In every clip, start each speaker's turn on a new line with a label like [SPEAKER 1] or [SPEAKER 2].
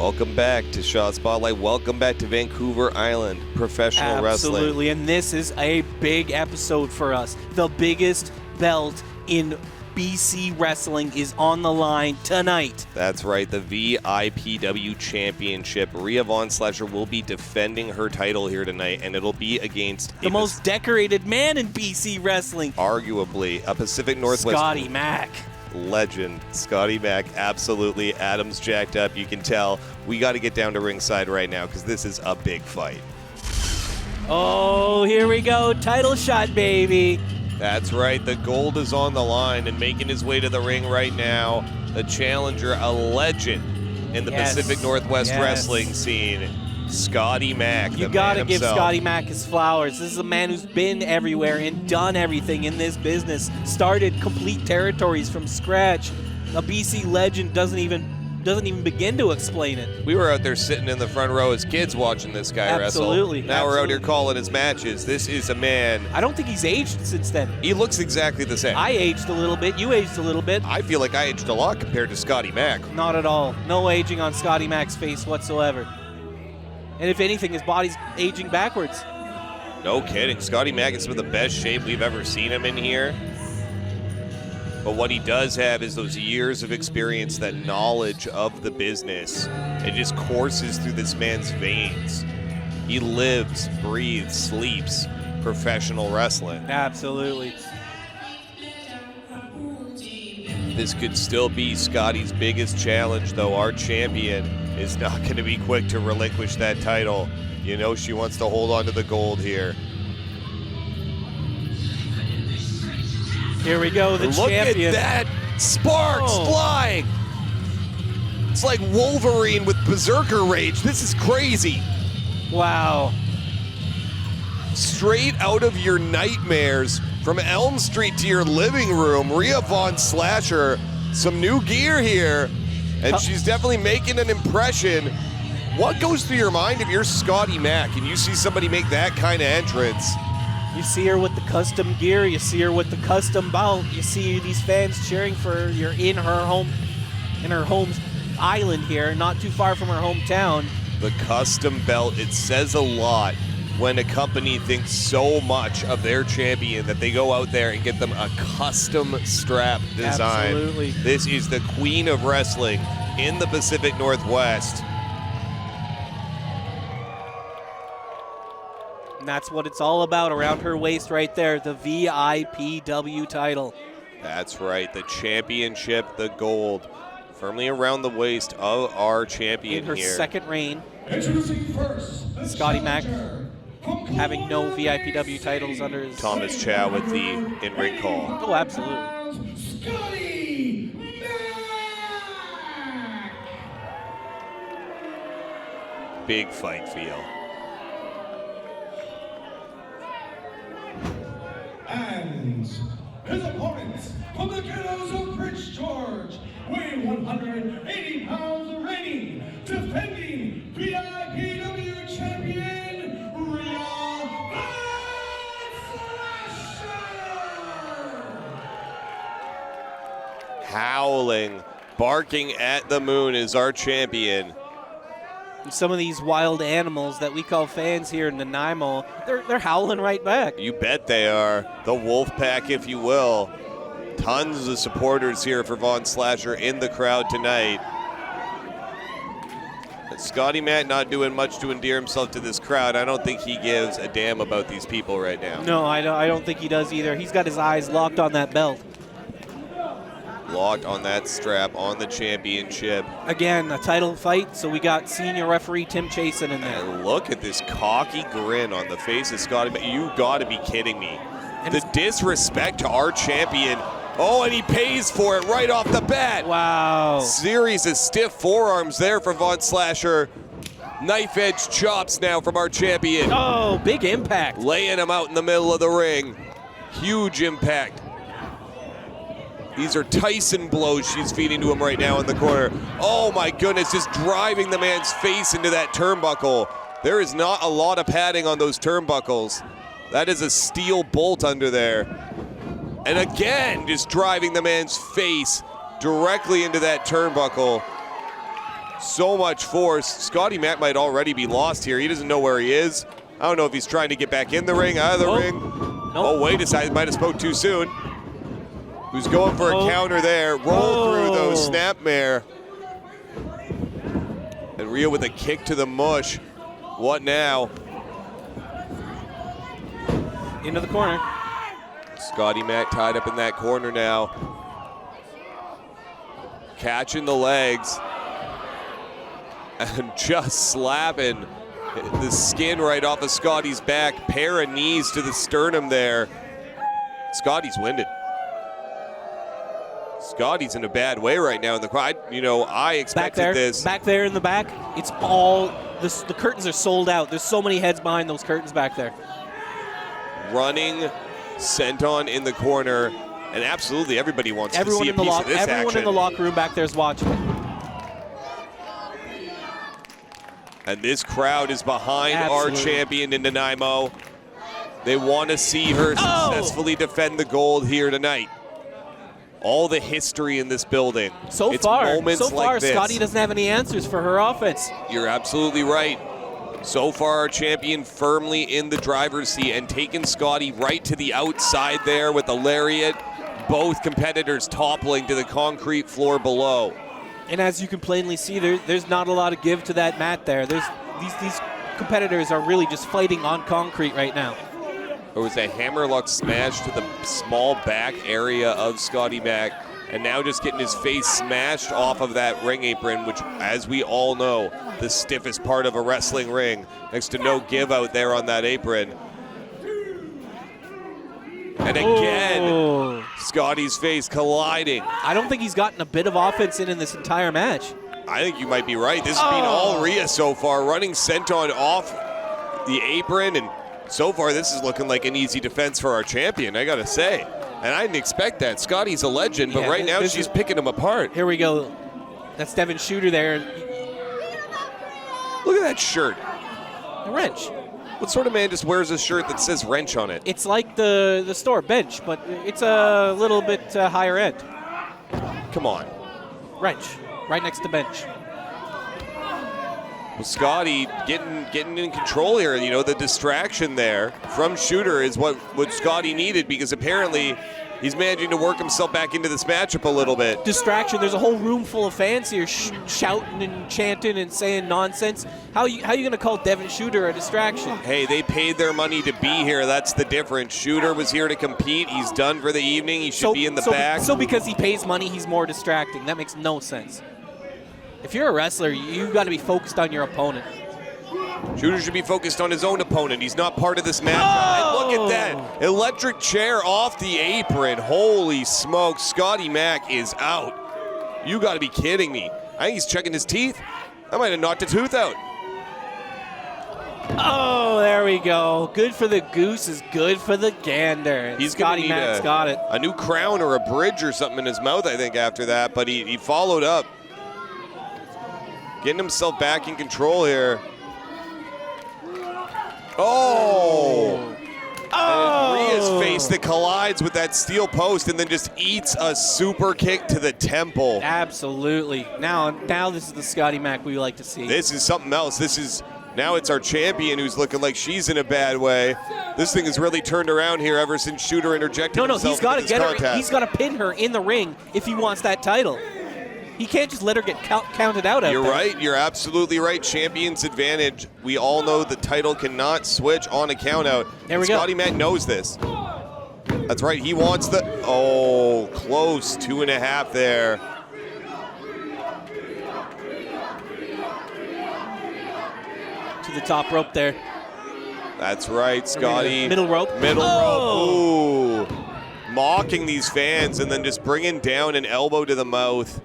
[SPEAKER 1] Welcome back to Shot Spotlight. Welcome back to Vancouver Island Professional Wrestling.
[SPEAKER 2] Absolutely, and this is a big episode for us. The biggest belt in BC wrestling is on the line tonight.
[SPEAKER 1] That's right, the VIPW Championship. Riea Von Slasher will be defending her title here tonight, and it'll be against
[SPEAKER 2] the most decorated man in BC wrestling.
[SPEAKER 1] Arguably, a Pacific Northwest
[SPEAKER 2] Scotty Mac.
[SPEAKER 1] Legend, Scotty Mac. Absolutely. Adam's jacked up. You can tell. We got to get down to ringside right now because this is a big fight.
[SPEAKER 2] Oh, here we go. Title shot, baby.
[SPEAKER 1] That's right. The gold is on the line, and making his way to the ring right now, the challenger, a legend in the Pacific Northwest wrestling scene, Scotty Mac.
[SPEAKER 2] You got to give Scotty Mac his flowers. This is a man who's been everywhere and done everything in this business. Started complete territories from scratch. A BC legend doesn't even begin to explain it.
[SPEAKER 1] We were out there sitting in the front row as kids watching this guy wrestle. Now we're out here calling his matches. This is a man.
[SPEAKER 2] I don't think he's aged since then.
[SPEAKER 1] He looks exactly the same.
[SPEAKER 2] I aged a little bit. You aged a little bit.
[SPEAKER 1] I feel like I aged a lot compared to Scotty Mac.
[SPEAKER 2] Not at all. No aging on Scotty Mac's face whatsoever. And if anything, his body's aging backwards.
[SPEAKER 1] No kidding. Scotty Mac is some of the best shape we've ever seen him in here. But what he does have is those years of experience, that knowledge of the business. It just courses through this man's veins. He lives, breathes, sleeps professional wrestling.
[SPEAKER 2] Absolutely.
[SPEAKER 1] This could still be Scotty's biggest challenge, though. Our champion is not going to be quick to relinquish that title. You know she wants to hold on to the gold here.
[SPEAKER 2] Here we go, the champion.
[SPEAKER 1] Look at that! Sparks flying! It's like Wolverine with Berserker Rage. This is crazy.
[SPEAKER 2] Wow.
[SPEAKER 1] Straight out of your nightmares from Elm Street to your living room, Riea Von Slasher, some new gear here, and she's definitely making an impression. What goes through your mind if you're Scotty Mac and you see somebody make that kind of entrance?
[SPEAKER 2] You see her with the custom gear, you see her with the custom belt, you see these fans cheering for her. You're in her home island here, not too far from her hometown.
[SPEAKER 1] The custom belt, it says a lot when a company thinks so much of their champion that they go out there and get them a custom strap design.
[SPEAKER 2] Absolutely.
[SPEAKER 1] This is the queen of wrestling in the Pacific Northwest.
[SPEAKER 2] And that's what it's all about around her waist right there, the VIPW title.
[SPEAKER 1] That's right, the championship, the gold, firmly around the waist of our champion
[SPEAKER 2] in her
[SPEAKER 1] here.
[SPEAKER 2] Second reign.
[SPEAKER 3] Introducing first,
[SPEAKER 2] Scotty Mac having no VIPW titles under his...
[SPEAKER 1] Thomas Chow with the in-ring call.
[SPEAKER 2] Oh, absolutely.
[SPEAKER 3] Scotty Mac!
[SPEAKER 1] Big fight feel.
[SPEAKER 3] And his opponent from the ghettos of Prince George, weighing 180 pounds, reigning, defending VIPW champion, Riea Von Slasher!
[SPEAKER 1] Howling, barking at the moon is our champion.
[SPEAKER 2] Some of these wild animals that we call fans here in Nanaimo, they're howling right back.
[SPEAKER 1] You bet they are. The wolf pack, if you will. Tons of supporters here for Von Slasher in the crowd tonight. But Scotty Mac not doing much to endear himself to this crowd. I don't think he gives a damn about these people right now.
[SPEAKER 2] No, I don't think he does either. He's got his eyes locked on that belt.
[SPEAKER 1] Locked on that strap, on the championship.
[SPEAKER 2] Again, a title fight, so we got senior referee Tim Chasen in there.
[SPEAKER 1] And look at this cocky grin on the face of Scotty Mac. You gotta be kidding me. The disrespect to our champion. Oh, and he pays for it right off the bat.
[SPEAKER 2] Wow.
[SPEAKER 1] Series of stiff forearms there for Von Slasher. Knife edge chops now from our champion.
[SPEAKER 2] Oh, big impact.
[SPEAKER 1] Laying him out in the middle of the ring. Huge impact. These are Tyson blows she's feeding to him right now in the corner. Oh my goodness, just driving the man's face into that turnbuckle. There is not a lot of padding on those turnbuckles. That is a steel bolt under there. And again, just driving the man's face directly into that turnbuckle. So much force. Scotty Mac might already be lost here. He doesn't know where he is. I don't know if he's trying to get back in the ring, out of the ring.
[SPEAKER 2] Nope.
[SPEAKER 1] Oh, wait a second. Might have spoke too soon. Who's going for a counter there. Roll through those snapmare. And Riea with a kick to the mush. What now?
[SPEAKER 2] Into the corner.
[SPEAKER 1] Scotty Mac tied up in that corner now. Catching the legs. And just slapping the skin right off of Scotty's back. Pair of knees to the sternum there. Scotty's winded. Scotty's in a bad way right now in the crowd. You know, I expected this.
[SPEAKER 2] Back there in the back, it's all, the curtains are sold out. There's so many heads behind those curtains back there.
[SPEAKER 1] Running Senton in the corner, and absolutely everybody wants to see a piece of this action.
[SPEAKER 2] Everyone in the locker room back there is watching it.
[SPEAKER 1] And this crowd is behind our champion in Nanaimo. They want to see her successfully defend the gold here tonight. All the history in this building.
[SPEAKER 2] So far, Scotty doesn't have any answers for her offense.
[SPEAKER 1] You're absolutely right. So far, our champion firmly in the driver's seat and taking Scotty right to the outside there with the lariat. Both competitors toppling to the concrete floor below.
[SPEAKER 2] And as you can plainly see, there's not a lot of give to that mat there. These competitors are really just fighting on concrete right now.
[SPEAKER 1] There was a hammerlock smash to the small back area of Scotty Mac, and now just getting his face smashed off of that ring apron, which, as we all know, the stiffest part of a wrestling ring. Next to no give out there on that apron. And again, Scotty's face colliding.
[SPEAKER 2] I don't think he's gotten a bit of offense in this entire match.
[SPEAKER 1] I think you might be right. This has been all Riea so far, running Senton off the apron, and so far this is looking like an easy defense for our champion, I gotta say. And I didn't expect that. Scotty's a legend, but right now she's picking him apart.
[SPEAKER 2] Here we go. That's Devin Shooter there.
[SPEAKER 1] Look at that shirt.
[SPEAKER 2] A wrench.
[SPEAKER 1] What sort of man just wears a shirt that says wrench on it?
[SPEAKER 2] It's like the store bench, but it's a little bit higher end.
[SPEAKER 1] Come on.
[SPEAKER 2] Wrench, right next to bench.
[SPEAKER 1] Well, Scotty getting in control here. You know, the distraction there from Shooter is what Scotty needed, because apparently he's managing to work himself back into this matchup a little bit.
[SPEAKER 2] Distraction. There's a whole room full of fans here shouting and chanting and saying nonsense. How you going to call Devin Shooter a distraction?
[SPEAKER 1] Hey, they paid their money to be here. That's the difference. Shooter was here to compete. He's done for the evening. He should be in the back.
[SPEAKER 2] So because he pays money, he's more distracting. That makes no sense. If you're a wrestler, you've got to be focused on your opponent.
[SPEAKER 1] Shooter should be focused on his own opponent. He's not part of this match. Oh! Look at that. Electric chair off the apron. Holy smokes. Scotty Mac is out. You got to be kidding me. I think he's checking his teeth. I might have knocked a tooth out.
[SPEAKER 2] Oh, there we go. Good for the goose is good for the gander. Scotty Mac's got it.
[SPEAKER 1] A new crown or a bridge or something in his mouth, I think, after that. But he followed up. Getting himself back in control here. Oh! And Rhea's face that collides with that steel post and then just eats a super kick to the temple.
[SPEAKER 2] Absolutely. Now this is the Scotty Mac we like to see.
[SPEAKER 1] This is something else. Now it's our champion who's looking like she's in a bad way. This thing has really turned around here ever since Shooter interjected himself
[SPEAKER 2] he's got to
[SPEAKER 1] get
[SPEAKER 2] her. He's got to pin her in the ring if he wants that title. He can't just let her get counted out.
[SPEAKER 1] You're right. You're absolutely right. Champion's advantage. We all know the title cannot switch on a count out.
[SPEAKER 2] There we go.
[SPEAKER 1] Scotty Mac knows this. That's right. He wants the... Oh, close. 2.5 there.
[SPEAKER 2] To the top rope there.
[SPEAKER 1] That's right, Scotty.
[SPEAKER 2] Middle rope.
[SPEAKER 1] Middle rope. Ooh. Mocking these fans and then just bringing down an elbow to the mouth.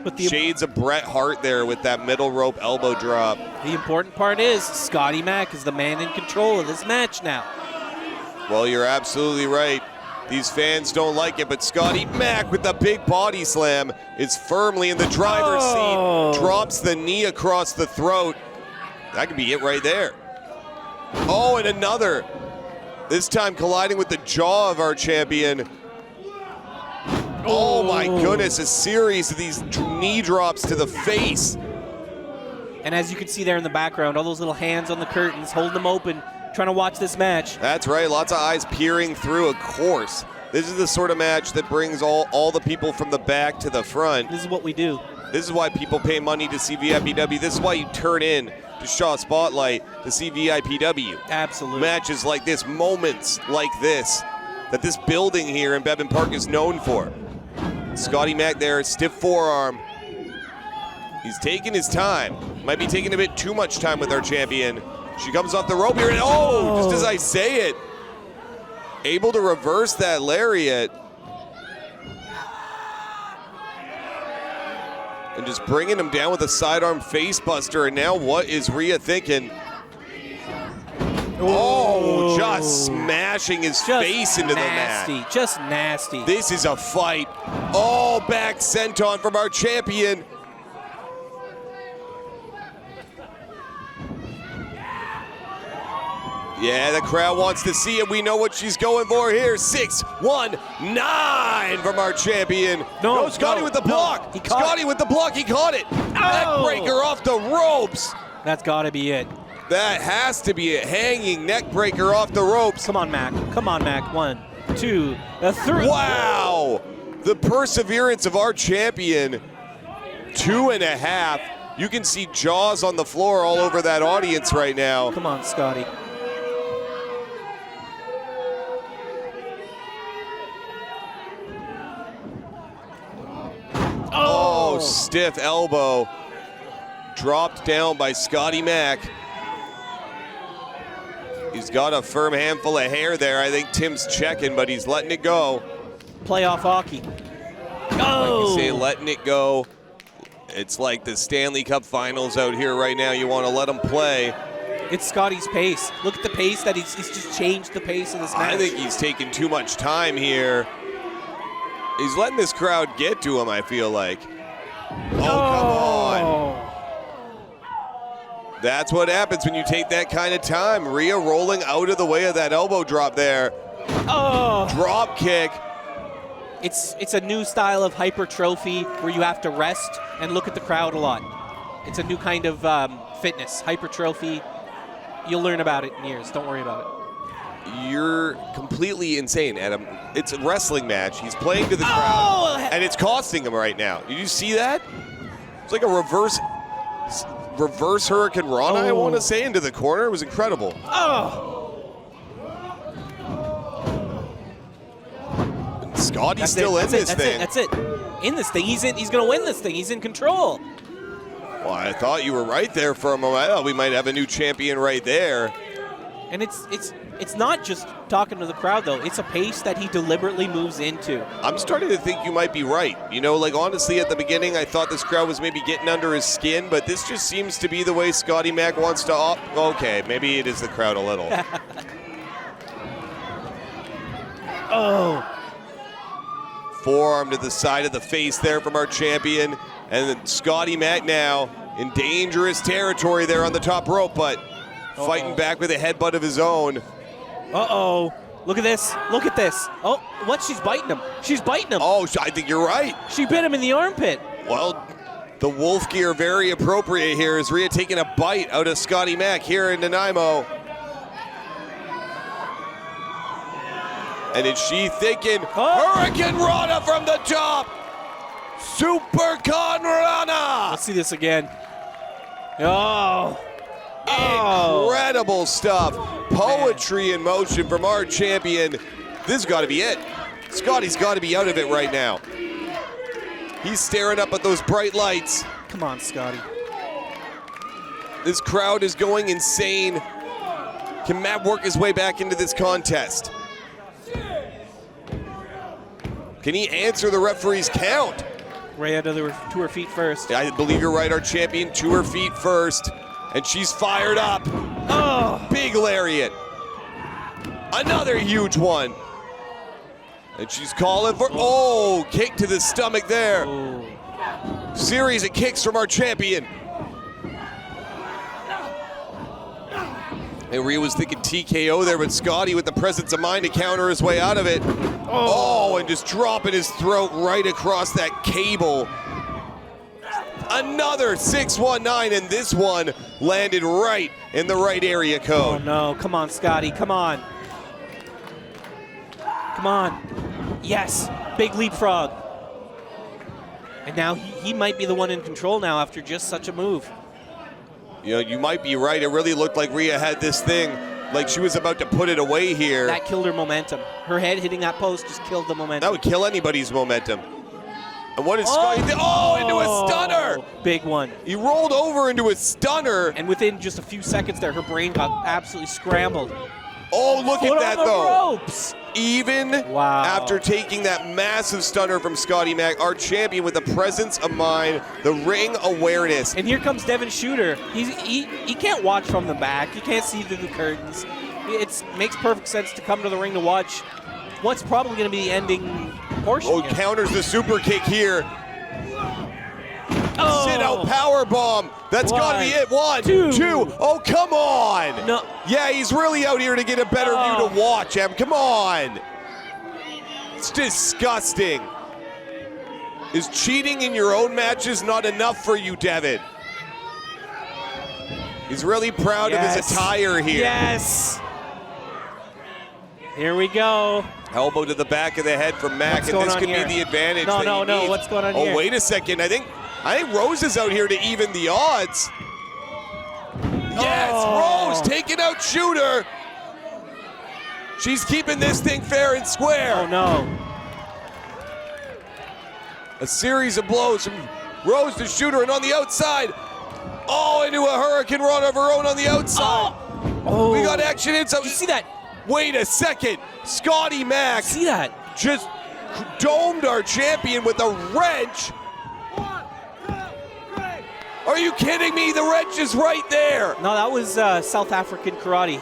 [SPEAKER 2] But the
[SPEAKER 1] shades of Bret Hart there with that middle rope elbow drop.
[SPEAKER 2] The important part is Scotty Mac is the man in control of this match now.
[SPEAKER 1] Well, you're absolutely right. These fans don't like it, but Scotty Mac with the big body slam is firmly in the driver's seat. Drops the knee across the throat. That could be it right there. Oh, and another. This time colliding with the jaw of our champion. Oh my goodness, a series of these knee drops to the face.
[SPEAKER 2] And as you can see there in the background, all those little hands on the curtains, holding them open, trying to watch this match.
[SPEAKER 1] That's right, lots of eyes peering through, of course. This is the sort of match that brings all the people from the back to the front.
[SPEAKER 2] This is what we do.
[SPEAKER 1] This is why people pay money to see VIPW. This is why you turn in to Shaw Spotlight to see VIPW.
[SPEAKER 2] Absolutely.
[SPEAKER 1] Matches like this, moments like this, that this building here in Beban Park is known for. Scotty Mac there, stiff forearm. He's taking his time. Might be taking a bit too much time with our champion. She comes off the rope here, and just as I say it, able to reverse that lariat. And just bringing him down with a sidearm face buster. And now what is Riea thinking? Oh, just smashing his face into the mat.
[SPEAKER 2] Just nasty.
[SPEAKER 1] This is a fight. Oh, back senton from our champion. Yeah, the crowd wants to see it. We know what she's going for here. 6-1-9 from our champion. No, Scotty with the block. Scotty with the block. He caught it. Neckbreaker off the ropes.
[SPEAKER 2] That's got to be it.
[SPEAKER 1] That has to be it. Hanging neckbreaker off the ropes.
[SPEAKER 2] Come on, Mac. Come on, Mac. 1, 2, 3.
[SPEAKER 1] Wow. The perseverance of our champion. 2.5. You can see jaws on the floor all over that audience right now.
[SPEAKER 2] Come on, Scotty.
[SPEAKER 1] Oh, stiff elbow. Dropped down by Scotty Mac. He's got a firm handful of hair there. I think Tim's checking, but he's letting it go.
[SPEAKER 2] Playoff hockey.
[SPEAKER 1] Like you say, letting it go. It's like the Stanley Cup Finals out here right now. You want to let them play.
[SPEAKER 2] It's Scotty's pace. Look at the pace that he's just changed the pace of this match.
[SPEAKER 1] I think he's taking too much time here. He's letting this crowd get to him, I feel like. Oh, come on. That's what happens when you take that kind of time. Riea rolling out of the way of that elbow drop there.
[SPEAKER 2] Oh.
[SPEAKER 1] Drop kick.
[SPEAKER 2] It's a new style of hypertrophy where you have to rest and look at the crowd a lot. It's a new kind of fitness, hypertrophy. You'll learn about it in years. Don't worry about it.
[SPEAKER 1] You're completely insane, Adam. It's a wrestling match. He's playing to the crowd, and it's costing him right now. Did you see that? It's like a reverse Hurricane Rana, I want to say, into the corner. It was incredible. And Scotty's still in this thing.
[SPEAKER 2] That's it. In this thing. He's going to win this thing. He's in control.
[SPEAKER 1] Well, I thought you were right there for a moment. I thought we might have a new champion right there.
[SPEAKER 2] And it's not just talking to the crowd, though. It's a pace that he deliberately moves into.
[SPEAKER 1] I'm starting to think you might be right. You know, like, honestly, at the beginning, I thought this crowd was maybe getting under his skin, but this just seems to be the way Scotty Mac wants to okay, maybe it is the crowd a little. Forearm to the side of the face there from our champion. And then Scotty Mac now in dangerous territory there on the top rope, but fighting back with a headbutt of his own.
[SPEAKER 2] Look at this. Look at this. Oh, what? She's biting him. She's biting him.
[SPEAKER 1] Oh, I think you're right.
[SPEAKER 2] She bit him in the armpit.
[SPEAKER 1] Well, the wolf gear very appropriate here as Riea taking a bite out of Scotty Mac here in Nanaimo. And is she thinking Hurricane Rana from the top? Super Con Rana!
[SPEAKER 2] Let's see this again.
[SPEAKER 1] Incredible stuff. Poetry in motion from our champion. This has got to be it. Scotty's got to be out of it right now. He's staring up at those bright lights.
[SPEAKER 2] Come on, Scotty.
[SPEAKER 1] This crowd is going insane. Can Matt work his way back into this contest? Can he answer the referee's count?
[SPEAKER 2] Riea to her feet first.
[SPEAKER 1] I believe you're right, our champion to her feet first. And she's fired up. Big lariat. Another huge one. And she's calling for, kick to the stomach there. Series of kicks from our champion. And Riea was thinking TKO there, but Scotty with the presence of mind to counter his way out of it. And just dropping his throat right across that cable. Another 619, and this one landed right in the right area
[SPEAKER 2] Oh
[SPEAKER 1] code.
[SPEAKER 2] no, come on, Scotty, come on. Come on. Yes, big leapfrog. And now he might be the one in control now after just such a move.
[SPEAKER 1] You know, you might be right. It really looked like Riea had this thing, like she was about to put it away here.
[SPEAKER 2] That killed her momentum. Her head hitting that post just killed the momentum.
[SPEAKER 1] That would kill anybody's momentum. And what did Scotty do? Oh, into a stunner!
[SPEAKER 2] Big one.
[SPEAKER 1] He rolled over into a stunner.
[SPEAKER 2] And within just a few seconds there, her brain got absolutely scrambled.
[SPEAKER 1] Oh, look
[SPEAKER 2] Foot
[SPEAKER 1] at that,
[SPEAKER 2] on the
[SPEAKER 1] though.
[SPEAKER 2] ropes.
[SPEAKER 1] Even after taking that massive stunner from Scotty Mac, our champion with the presence of mind, the ring awareness.
[SPEAKER 2] And here comes Devin Shooter. He can't watch from the back. He can't see through the curtains. It makes perfect sense to come to the ring to watch what's probably going to be the ending portion.
[SPEAKER 1] Oh, counters the super kick here.
[SPEAKER 2] Oh.
[SPEAKER 1] Sit out power bomb. That's got to be it. One, two. Oh, come on.
[SPEAKER 2] No.
[SPEAKER 1] Yeah, he's really out here to get a better view to watch, Em. Come on. It's disgusting. Is cheating in your own matches not enough for you, Devin? He's really proud of his attire here.
[SPEAKER 2] Yes. Here we go.
[SPEAKER 1] Elbow to the back of the head from Mac,
[SPEAKER 2] What's
[SPEAKER 1] and this
[SPEAKER 2] going
[SPEAKER 1] could
[SPEAKER 2] on
[SPEAKER 1] be
[SPEAKER 2] here?
[SPEAKER 1] the advantage.
[SPEAKER 2] No,
[SPEAKER 1] that he needs.
[SPEAKER 2] what's going on
[SPEAKER 1] Oh,
[SPEAKER 2] here?
[SPEAKER 1] wait a second. I think Rose is out here to even the odds. Yes, Rose taking out Shooter. She's keeping this thing fair and square.
[SPEAKER 2] Oh, no.
[SPEAKER 1] A series of blows from Rose to Shooter, and on the outside. Oh, into a hurricane run of her own on the outside.
[SPEAKER 2] Oh.
[SPEAKER 1] We got action inside.
[SPEAKER 2] Did you see that?
[SPEAKER 1] Wait a second. Scotty Mac
[SPEAKER 2] See that?
[SPEAKER 1] just domed our champion with a wrench. Are you kidding me? The wrench is right there.
[SPEAKER 2] No, that was South African karate.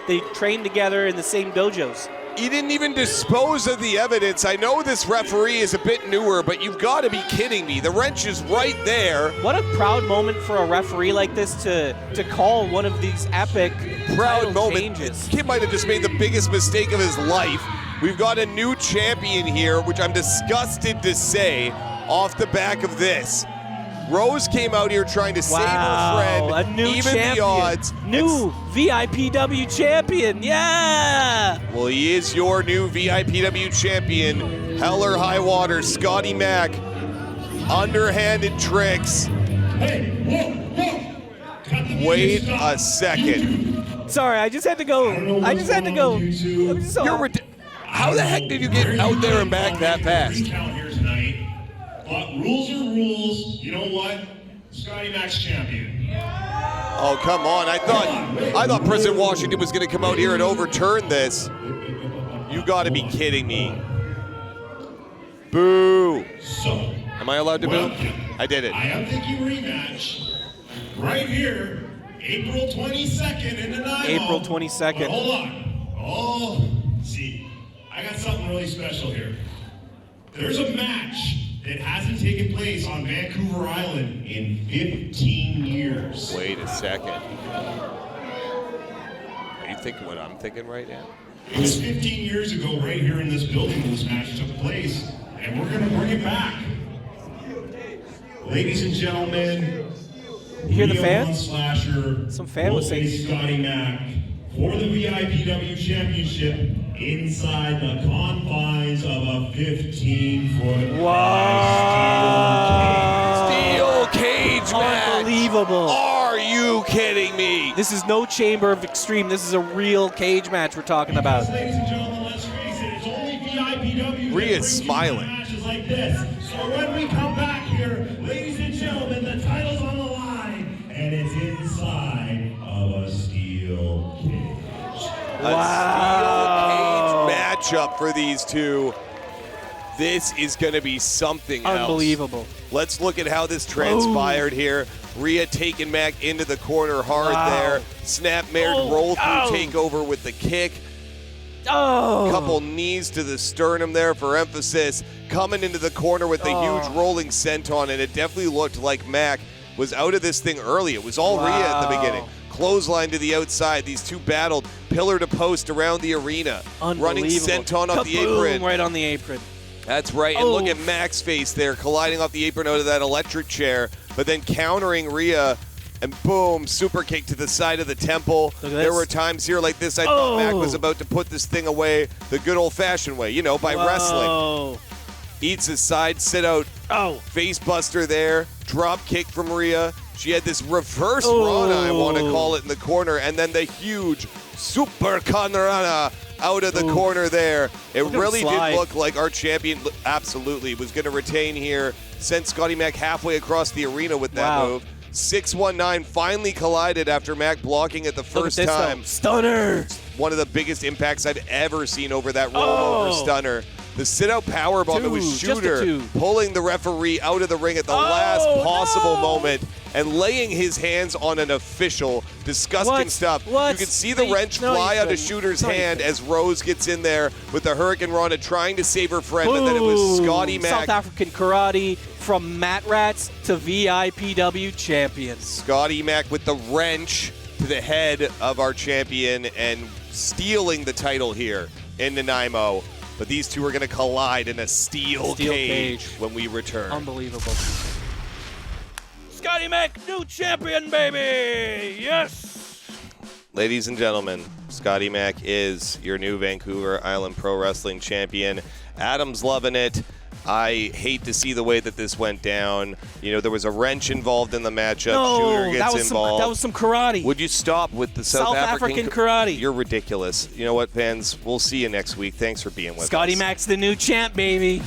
[SPEAKER 2] They trained together in the same dojos.
[SPEAKER 1] He didn't even dispose of the evidence. I know this referee is a bit newer, but you've got to be kidding me. The wrench is right there.
[SPEAKER 2] What a proud moment for a referee like this to call one of these epic
[SPEAKER 1] Proud
[SPEAKER 2] title
[SPEAKER 1] moment.
[SPEAKER 2] changes.
[SPEAKER 1] Kid might have just made the biggest mistake of his life. We've got a new champion here, which I'm disgusted to say off the back of this. Rose came out here trying to save her friend,
[SPEAKER 2] a new
[SPEAKER 1] even
[SPEAKER 2] champion.
[SPEAKER 1] the odds.
[SPEAKER 2] New VIPW champion, yeah!
[SPEAKER 1] Well, he is your new VIPW champion. Hell or high water, Scotty Mac. Underhanded tricks. Wait a second.
[SPEAKER 2] Sorry, I just had to go. I'm so
[SPEAKER 1] How the heck did you get out there and back that fast?
[SPEAKER 3] But rules are rules. You know what? Scotty Mac's champion.
[SPEAKER 1] Oh, come on. I thought President Washington was going to come out here and overturn this. You got to be kidding me. Boo.
[SPEAKER 3] So,
[SPEAKER 1] Am I allowed to boo? I did it.
[SPEAKER 3] I am thinking rematch right here, April 22nd in Nanaimo.
[SPEAKER 2] April 22nd.
[SPEAKER 3] But hold on. Oh, see, I got something really special here. There's a match that hasn't taken place on Vancouver Island in 15 years.
[SPEAKER 1] Wait a second. Are you thinking what I'm thinking right now?
[SPEAKER 3] It was 15 years ago right here in this building when this match took place, and we're going to bring it back. Ladies and gentlemen,
[SPEAKER 2] You hear the
[SPEAKER 3] Riea
[SPEAKER 2] fan?
[SPEAKER 3] Slasher
[SPEAKER 2] Some fan was
[SPEAKER 3] will face
[SPEAKER 2] saying.
[SPEAKER 3] Scotty Mac for the VIPW Championship inside the confines of a 15-foot
[SPEAKER 1] Steel cage match.
[SPEAKER 2] Unbelievable.
[SPEAKER 1] Are you kidding me?
[SPEAKER 2] This is no Chamber of Extreme. This is a real cage match we're talking about.
[SPEAKER 3] Ladies and gentlemen, let's face it, it's only VIPW that
[SPEAKER 1] Rhea's
[SPEAKER 3] brings you
[SPEAKER 1] smiling.
[SPEAKER 3] matches like this. So when we come back here, ladies and gentlemen, the title's on the line, and it's inside of a steel cage.
[SPEAKER 1] A steel cage matchup for these two. This is going to be something else.
[SPEAKER 2] Unbelievable.
[SPEAKER 1] Let's look at how this transpired here. Riea taking Mac into the corner hard there. Snapmare roll through takeover with the kick.
[SPEAKER 2] Oh.
[SPEAKER 1] Couple knees to the sternum there for emphasis. Coming into the corner with the huge rolling senton, and it definitely looked like Mac was out of this thing early. It was all Riea at the beginning. Clothesline to the outside. These two battled pillar to post around the arena. Running senton off the apron.
[SPEAKER 2] Right on the apron.
[SPEAKER 1] That's right. And look at Mac's face there, colliding off the apron out of that electric chair. but then countering Riea, and boom, super kick to the side of the temple. There were times here like this I thought Mac was about to put this thing away the good old-fashioned way, by wrestling. Eats his side sit-out, face buster there, drop kick from Riea. She had this reverse Rana, I want to call it, in the corner, and then the huge super Kanrana out of the corner there. It really did look like our champion absolutely was going to retain here. Sent Scotty Mac halfway across the arena with that move. 619 finally collided after Mac blocking it the first time.
[SPEAKER 2] Stunner!
[SPEAKER 1] One of the biggest impacts I've ever seen over that rollover stunner. The sit-out powerbomb, it was Shooter pulling the referee out of the ring at the last possible moment and laying his hands on an official. Disgusting stuff. You can see the wrench fly out of Shooter's hand as Rose gets in there with the Hurricane Rana trying to save her friend, but then it was Scotty Mac.
[SPEAKER 2] South African karate from Mat Rats to VIPW champions.
[SPEAKER 1] Scotty Mac with the wrench to the head of our champion and stealing the title here in Nanaimo. But these two are going to collide in a steel cage when we return.
[SPEAKER 2] Unbelievable.
[SPEAKER 4] Scotty Mac, new champion, baby! Yes!
[SPEAKER 1] Ladies and gentlemen, Scotty Mac is your new Vancouver Island Pro Wrestling champion. Adam's loving it. I hate to see the way that this went down. There was a wrench involved in the matchup. Shooter gets involved.
[SPEAKER 2] That was some karate.
[SPEAKER 1] Would you stop with the
[SPEAKER 2] South African karate?
[SPEAKER 1] You're ridiculous. You know what, fans? We'll see you next week. Thanks for being with us.
[SPEAKER 2] Scotty Mac's the new champ, baby.